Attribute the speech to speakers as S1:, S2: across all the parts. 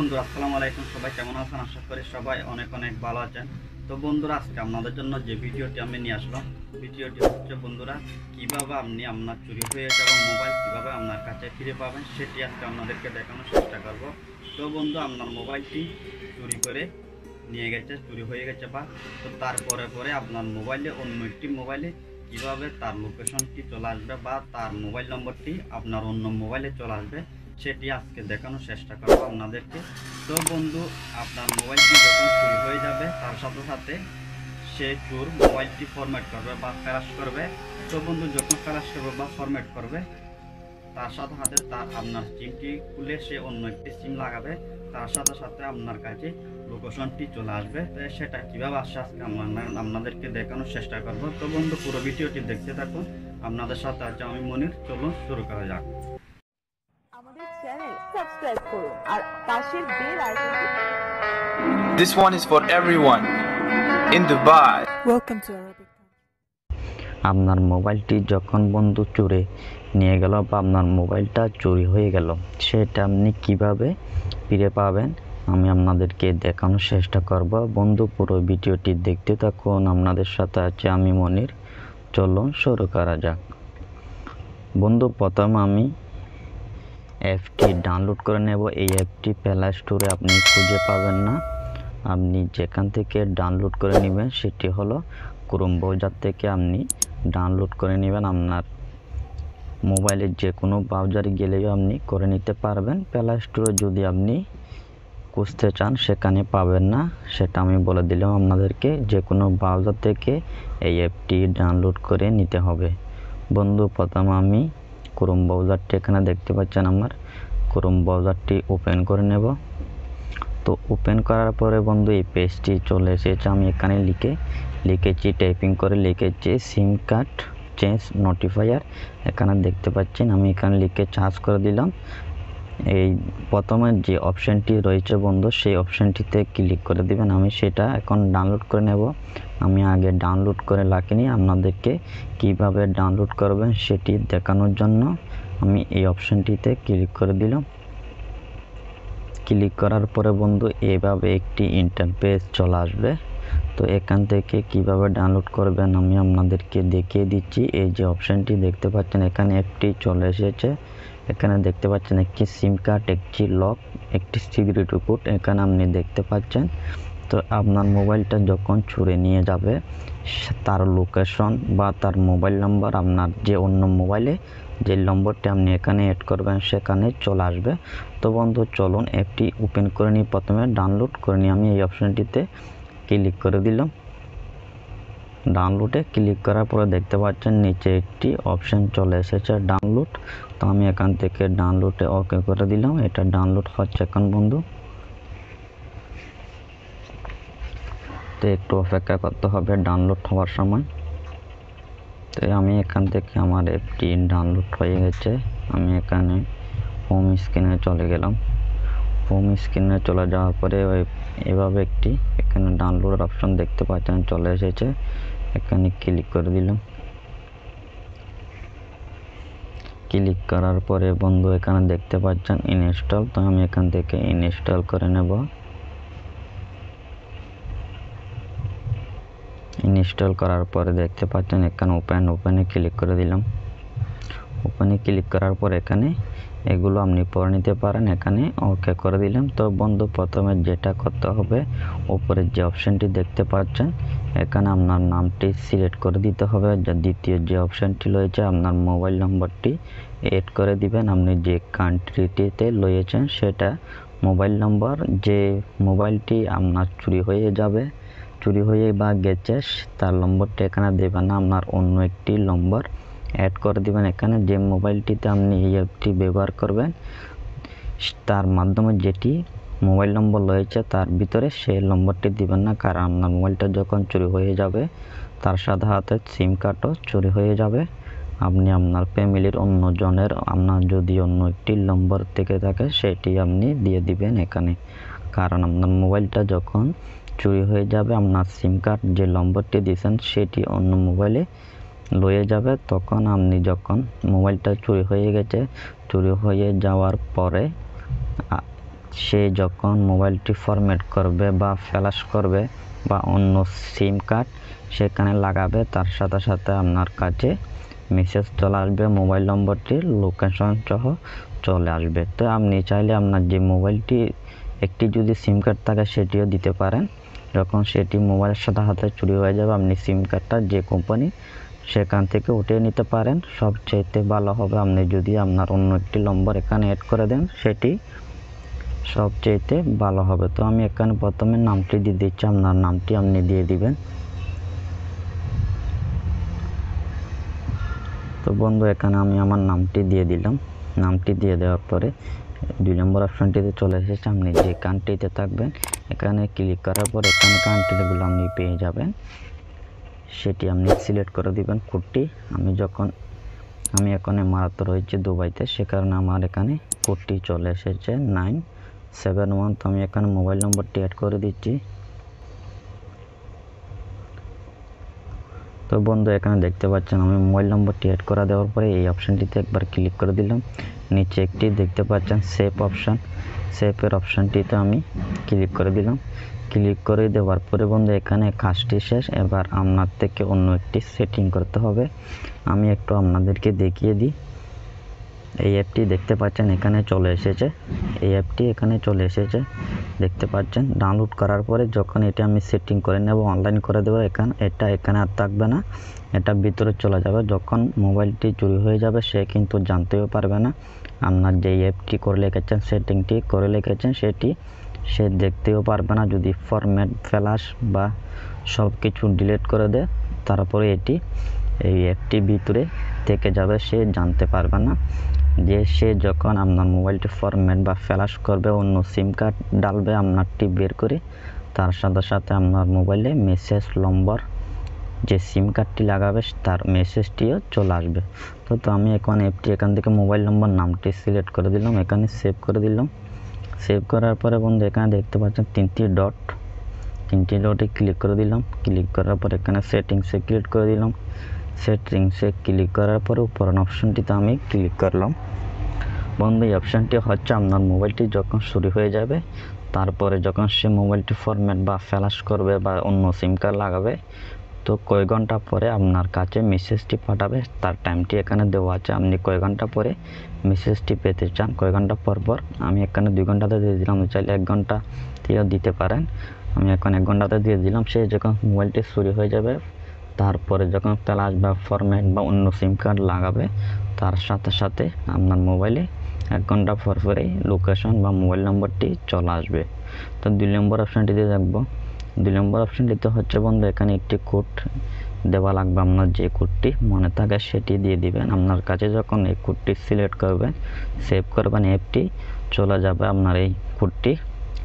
S1: বন্ধুরা আসসালামু আলাইকুম, সবাই কেমন আছেন? আশা করি সবাই অনেক অনেক ভালো আছেন। তো বন্ধুরা, আজকে আপনাদের জন্য যে ভিডিওটি আমি নিয়ে আসলাম, ভিডিওটি হচ্ছে বন্ধুরা কিভাবে আপনি আপনার চুরি হয়ে যাওয়া মোবাইল কিভাবে আপনার কাছে ফিরে পাবেন, সেটি আজকে আপনাদেরকে দেখানোর চেষ্টা করব। তো বন্ধু, আপনার মোবাইলটি চুরি হয়ে গেছে বা তো তারপরে আপনার মোবাইলে অন্য একটি মোবাইলে কিভাবে তার লোকেশনটি চলে আসবে বা তার মোবাইল নম্বরটি আপনার অন্য মোবাইলে চলে আসবে, সেটি আজকে দেখানোর চেষ্টা করবো আপনাদেরকে। তো বন্ধু, আপনার মোবাইলটি যখন চুরি হয়ে যাবে তার সাথে সাথে সে চোর মোবাইলটি ফরম্যাট করবে বা ক্র্যাশ করবে। তো বন্ধু, যখন ক্র্যাশ করবে বা ফরম্যাট করবে তার সাথে সাথে তার আপনার সিমটি খুলে সে অন্য একটি সিম লাগাবে, তার সাথে সাথে আপনার কাছে লোকেশনটি চলে আসবে। তো সেটা কীভাবে আসছে আজকে আপনাদেরকে দেখানোর চেষ্টা করব। তো বন্ধু, পুরো ভিডিওটি দেখতে থাকুন। আপনাদের সাথে আছে আমি মনির। চলুন শুরু করা যাক।
S2: আমাদের চ্যানেল সাবস্ক্রাইব করুন আর পাশের বেল আইকনটি।
S3: This one is for everyone in Dubai.
S2: Welcome to Arabic.
S4: আপনার মোবাইলটি যখন বন্ধু চুরি নিয়ে গেল বা আপনার মোবাইলটা চুরি হয়ে গেল, সেটা আপনি কিভাবে ফিরে পাবেন আমি আপনাদেরকে দেখানোর চেষ্টা করব। বন্ধু, পুরো ভিডিওটি দেখতে থাকুন। আপনাদের সাথে আছে আমি মনির। চলুন শুরু করা যাক। বন্ধু, প্রথম আমি অ্যাপটি ডাউনলোড করে নেব। এই অ্যাপটি প্লে স্টোরে আপনি খুঁজে পাবেন না। আপনি যেখান থেকে ডাউনলোড করে নেবেন সেটি হলো ক্রোম ব্রাউজার থেকে আপনি ডাউনলোড করে নেবেন। আপনার মোবাইলের যে কোনো ব্রাউজারে গেলেও আপনি করে নিতে পারবেন। প্লে স্টোরে যদি আপনি খুঁজতে চান সেখানে পাবেন না, সেটা আমি বলে দিলাম আপনাদেরকে। যে কোনো ব্রাউজার থেকে এই অ্যাপটি ডাউনলোড করে নিতে হবে। বন্ধু, প্রথম আমি ক্রোম ব্রাউজারটি এখানে দেখতে পাচ্ছেন, আমার ক্রোম ব্রাউজারটি ওপেন করে নেব। তো ওপেন করার পরে বন্ধু এই পেজটি চলে এসেছে। আমি এখানে লিখেছি, টাইপিং করে লিখেছি সিম কার্ড চেঞ্জ নোটিফায়ার। এখানে দেখতে পাচ্ছেন, আমি এখানে লিখে সার্চ করে দিলাম। এই প্রথমে যে অপশানটি রয়েছে বন্ধু, সেই অপশানটিতে ক্লিক করে দিবেন। আমি সেটা এখন ডাউনলোড করে নেব। আমি আগে ডাউনলোড করে রাখিনি, আপনাদেরকে কিভাবে ডাউনলোড করবেন সেটি দেখানোর জন্য আমি এই অপশানটিতে ক্লিক করে দিলাম। ক্লিক করার পরে বন্ধু এভাবে একটি ইন্টারফেস চলে আসবে। তো এখান থেকে কিভাবে ডাউনলোড করবেন আমি আপনাদেরকে দেখিয়ে দিচ্ছি। এই যে অপশানটি দেখতে পাচ্ছেন, এখানে একটি চলে এসেছে। এখানে দেখতে পাচ্ছেন একটি সিম কার্ড, একটি লক, একটি সিকিউরিটি কোড এখানে আপনি দেখতে পাচ্ছেন। তো আপনার মোবাইলটা যখন চুরি নিয়ে যাবে তার লোকেশন বা তার মোবাইল নম্বর আপনার যে অন্য মোবাইলে যে নম্বরটি আপনি এখানে অ্যাড করবেন সেখানে চলে আসবে। তো বন্ধু চলুন অ্যাপটি ওপেন করে নিই। প্রথমে ডাউনলোড করে নিই। আমি এই অপশানটিতে ক্লিক করে দিলাম। ডাউনলোডে ক্লিক করার পরে দেখতে পাচ্ছেন নিচে একটি অপশান চলে এসেছে ডাউনলোড। তো আমি এখান থেকে ডাউনলোডে ওকে করে দিলাম। এটা ডাউনলোড হচ্ছে এখন বন্ধু। তো একটু অপেক্ষা করতে হবে ডাউনলোড হওয়ার সময়। তো আমি এখান থেকে আমার অ্যাপটি ডাউনলোড হয়ে গেছে। আমি এখানে হোম স্ক্রিনে চলে গেলাম। হোম স্ক্রিনে চলে যাওয়ার পরে এভাবে একটি এখানে ডাউনলোড অপশন দেখতে পাচ্ছেন চলে এসেছে। এখানে ক্লিক করে দিলাম। ক্লিক করার পরে বন্ধু এখানে দেখতে পাচ্ছেন ইনস্টল। তো আমি এখান থেকে ইনস্টল করে নেব। ইনস্টল করার পরে দেখতে পাচ্ছেন এখানে ওপেনে ক্লিক করে দিলাম। ওপেনে ক্লিক করার পর এখানে এগুলো আপনি পড়ে নিতে পারেন। এখানে ওকে করে দিলাম। তো বন্ধু প্রথমে যেটা করতে হবে, উপরে যে অপশানটি দেখতে পাচ্ছেন এখানে আপনার নামটি সিলেক্ট করে দিতে হবে। দ্বিতীয় যে অপশানটি রয়েছে আপনার মোবাইল নম্বরটি এড করে দিবেন। আপনি যে কান্ট্রিটিতে রয়েছেন সেটা মোবাইল নম্বর, যে মোবাইলটি আপনার চুরি হয়ে বা গেছে তার নম্বরটা এখানে দেবেন না, আপনার অন্য একটি নম্বর অ্যাড করে দিবেন। এখানে যে মোবাইলটিতে আপনি এই অ্যাপটি ব্যবহার করবেন তার মাধ্যমে যেটি মোবাইল নম্বর রয়েছে তার ভিতরে সেই নম্বরটি দিবেন না, কারণ আপনার মোবাইলটা যখন চুরি হয়ে যাবে তার সাথে সাথে সিম কার্ডও চুরি হয়ে যাবে। আপনি আপনার ফ্যামিলির অন্যজনের, আপনার যদি অন্য একটি নম্বর থেকে থাকে সেটি আপনি দিয়ে দিবেন এখানে, কারণ আপনার মোবাইলটা যখন চুরি হয়ে যাবে আপনার সিম কার্ড যে নম্বরটি দিয়েছেন সেটি অন্য মোবাইলে লয়ে যাবে। তখন আপনি যখন মোবাইলটা চুরি হয়ে গেছে, চুরি হয়ে যাওয়ার পরে সে যখন মোবাইলটি ফরম্যাট করবে বা ফ্ল্যাশ করবে বা অন্য সিম কার্ড সেখানে লাগাবে, তার সাথে সাথে আপনার কাছে মেসেজ চলে আসবে, মোবাইল নম্বরটির লোকেশন সহ চলে আসবে। তো আপনি চাইলে আপনার যে মোবাইলটি একটি যদি সিম কার্ড থাকে সেটিও দিতে পারেন। যখন সেটি মোবাইলের সাথে হাতে চুরি হয়ে যাবে, আপনি সিম কার্ডটা যে কোম্পানি সেখান থেকে উঠিয়ে নিতে পারেন। সবচাইতে ভালো হবে আপনি যদি আপনার অন্য একটি নম্বর এখানে অ্যাড করে দেন, সেটি সবচাইতে ভালো হবে। তো আমি এখানে প্রথমে নামটি দিয়ে দিচ্ছি, আপনার নামটি আপনি দিয়ে দিবেন। তো বন্ধু এখানে আমি আমার নামটি দিয়ে দিলাম। নামটি দিয়ে দেওয়ার পরে 2 নম্বর অপশনটিতে চলে এসেছে। আপনি যে কান্ট্রিতে থাকবেন এখানে ক্লিক করার পর এখানে কান্ট্রিগুলো আপনি পেয়ে যাবেন, সেটি আপনি সিলেক্ট করে দিবেন কোডটি। আমি এখন এমারাতে রয়েছে দুবাইতে, সে কারণে আমার এখানে কোডটি চলে এসেছে 971। তো আমি এখানে মোবাইল নম্বরটি অ্যাড করে দিচ্ছি। তো বন্ধু এখানে দেখতে পাচ্ছেন আমি মোবাইল নম্বরটি অ্যাড করে দেওয়ার পরে এই অপশানটিতে একবার ক্লিক করে দিলাম। নিচে একটি দেখতে পাচ্ছেন সেভ অপশান, সেভের অপশানটিতে আমি ক্লিক করে দিলাম। ক্লিক করে দেওয়ার পরে বন্ধু এখানে কাজটি শেষ। এবার আপনার থেকে অন্য একটি সেটিং করতে হবে। আমি একটু আপনাদেরকে দেখিয়ে দিই। এই অ্যাপটি দেখতে পাচ্ছেন এখানে চলে এসেছে, এই অ্যাপটি এখানে চলে এসেছে দেখতে পাচ্ছেন। ডাউনলোড করার পরে যখন এটা আমি সেটিং করে নেব, অনলাইন করে দেবো, এখানে আর থাকবে না, এটা ভিতরে চলে যাবে। যখন মোবাইলটি চুরি হয়ে যাবে সে কিন্তু জানতেও পারবে না আপনার যে অ্যাপটি করে রেখেছেন, সেটিংটি করে রেখেছেন সেটি সে দেখতেও পারবে না। যদি ফরম্যাট ফ্ল্যাশ বা সব কিছু ডিলিট করে দেয় তারপরে এই অ্যাপটি ভিতরে থেকে যাবে, সে জানতে পারবে না যে সে যখন আপনার মোবাইলটি ফরম্যাট বা ফ্ল্যাশ করবে, অন্য সিম কার্ড ডালবে আপনারটি বের করে, তার সাথে সাথে আপনার মোবাইলে মেসেজ নম্বর যে সিম কার্ডটি লাগাবে তার মেসেজটিও চলে আসবে। তো আমি এখন অ্যাপটি এখান থেকে মোবাইল নম্বর নামটি সিলেক্ট করে দিলাম, এখানে সেভ করে দিলাম। সেভ করার পরে বন্ধু এখানে দেখতে পাচ্ছেন তিনটি ডটে ক্লিক করে দিলাম। ক্লিক করার পর এখানে সেটিংসে ক্লিক করে দিলাম। সেটিংসে ক্লিক করার পরে উপরের অপশনটিতে আমি ক্লিক করলাম। বন্ধু এই অপশানটি হচ্ছে আপনার মোবাইলটি যখন চুরি হয়ে যাবে, তারপরে যখন সে মোবাইলটি ফরম্যাট বা ফ্ল্যাশ করবে বা অন্য সিম কার্ড লাগাবে, তো কয়েক ঘন্টা পরে আপনার কাছে মেসেজটি পাঠাবে। তার টাইমটি এখানে দেওয়া আছে, আপনি কয়েক ঘন্টা পরে মেসেজটি পেতে চান, কয়েক ঘন্টা পর আমি এখানে 2 ঘন্টাতে দিয়ে দিলাম, চাইলে 1 ঘন্টা দিয়েও দিতে পারেন। আমি এখন 1 ঘন্টাতে দিয়ে দিলাম। সে যখন মোবাইলটি চুরি হয়ে যাবে, তারপরে যখন ফ্ল্যাশ বা ফরম্যাট বা অন্য সিম কার্ড লাগাবে, তার সাথে সাথে আপনার মোবাইলে 1 ঘন্টা পরেই লোকেশন বা মোবাইল নম্বরটি চলে আসবে। তো 2 নম্বর অপশানটিতে দেখবো। 2 নম্বর অপশানটিতে হচ্ছে বন্ধু এখানে একটি কোড দেওয়া লাগবে, আপনার যে কোডটি মনে থাকে সেটি দিয়ে দিবেন। আপনার কাছে যখন এই কোডটি সিলেক্ট করবেন, সেভ করবেন, অ্যাপটি চলে যাবে, আপনার এই কোডটি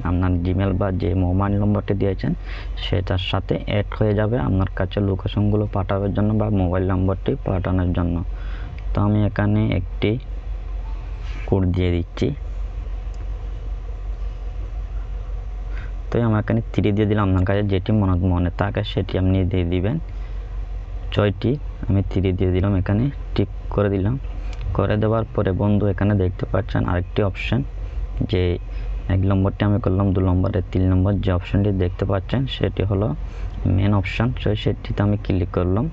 S4: আপনার জিমেল বা যে মোবাইল নম্বরটি দিয়েছেন সেটার সাথে অ্যাড হয়ে যাবে আপনার কাছে লোকেশনগুলো পাঠানোর জন্য বা মোবাইল নম্বরটি পাঠানোর জন্য। তো আমি এখানে একটি কোড দিয়ে দিচ্ছি। তো আমি এখানে 3 দিয়ে দিলাম, আপনার কাছে যেটি মনে থাকে সেটি আপনি দিয়ে দিবেন। 6টি আমি 3 দিয়ে দিলাম, এখানে টিক করে দিলাম। করে দেওয়ার পরে বন্ধু এখানে দেখতে পাচ্ছেন আরেকটি অপশান, যে 1 নম্বরটি আমি করলাম, 2 নম্বরে 3 নম্বর যে অপশানটি দেখতে পাচ্ছেন সেটি হলো মেন অপশান। সেটিতে আমি ক্লিক করলাম।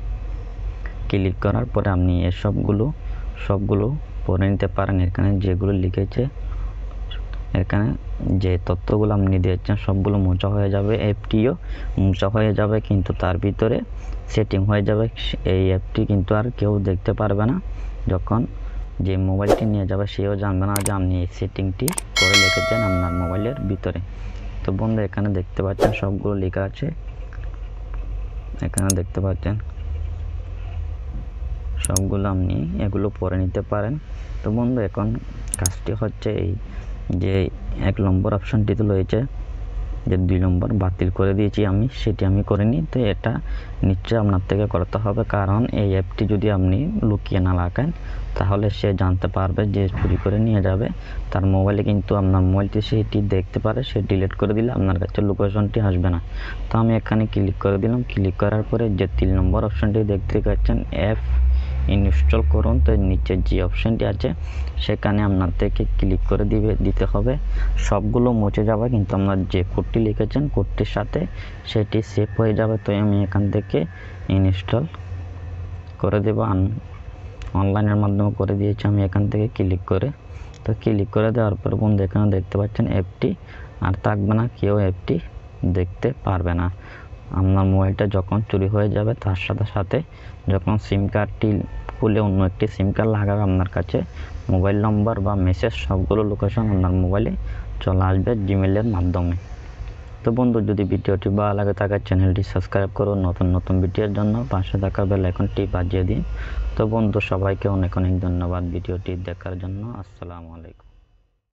S4: ক্লিক করার পরে আপনি সবগুলো পড়ে নিতে পারেন। এখানে যেগুলো লিখেছে, এখানে যে তথ্যগুলো আপনি দিয়েছেন সবগুলো মোছা হয়ে যাবে, অ্যাপটিও মোছা হয়ে যাবে, কিন্তু তার ভিতরে সেটিং হয়ে যাবে। এই অ্যাপটি কিন্তু আর কেউ দেখতে পারবে না। যখন যে মোবাইলটি নিয়ে যাবে সেও জানবে না যে আপনি এই সেটিংটি করে লিখেছেন আপনার মোবাইলের ভিতরে। তো বন্ধু এখানে দেখতে পাচ্ছেন সবগুলো লেখা আছে, এখানে দেখতে পাচ্ছেন সবগুলো, আপনি এগুলো পড়ে নিতে পারেন। তো বন্ধু এখন কাজটি হচ্ছে এই যে 1 নম্বর অপশানটিতে রয়েছে যে 2 নম্বর বাতিল করে দিয়েছি আমি, সেটি আমি করিনি। তো এটা নিশ্চয়ই আপনার থেকে করতে হবে, কারণ এই অ্যাপটি যদি আপনি লুকিয়ে না রাখেন তাহলে সে জানতে পারবে যে চুরি করে নিয়ে যাবে তার মোবাইলে, কিন্তু আপনার মোবাইলটি সেটি দেখতে পারে, সে ডিলিট করে দিলে আপনার কাছে লোকেশনটি আসবে না। তো আমি এখানে ক্লিক করে দিলাম। ক্লিক করার পরে যে 3 নম্বর অপশানটি দেখতে পাচ্ছেন ইনস্টল করুন। তো নিচে যে অপশানটি আছে সেখানে আপনাদেরকে ক্লিক করে দিতে হবে। সবগুলো মুছে যাবে, কিন্তু আপনার যে কোডটি লিখেছেন কোডটির সাথে সেটি সেভ হয়ে যাবে। তো আমি এখান থেকে ইনস্টল করে দেবো, অনলাইনের মাধ্যমে করে দিয়েছি আমি এখান থেকে ক্লিক করে দেওয়ার পর বন্ধু এখানে দেখতে পাচ্ছেন অ্যাপটি আর থাকবে না, কেউ অ্যাপটি দেখতে পারবে না। আপনার মোবাইলটা যখন চুরি হয়ে যাবে তার সাথে সাথে যখন সিম কার্ডটি খুলে অন্য একটি সিম কার্ড লাগাবে আপনার কাছে মোবাইল নম্বর বা মেসেজ সবগুলো লোকেশন আপনার মোবাইলে চলে আসবে জিমেলের মাধ্যমে। তো বন্ধু যদি ভিডিওটি ভালো লাগে থাকে চ্যানেলটি সাবস্ক্রাইব করুন, নতুন ভিডিওর জন্য পাশে থাকা বেল আইকনটি বাজিয়ে দিন। তো বন্ধু সবাইকে অনেক ধন্যবাদ ভিডিওটি দেখার জন্য। আসসালামু আলাইকুম।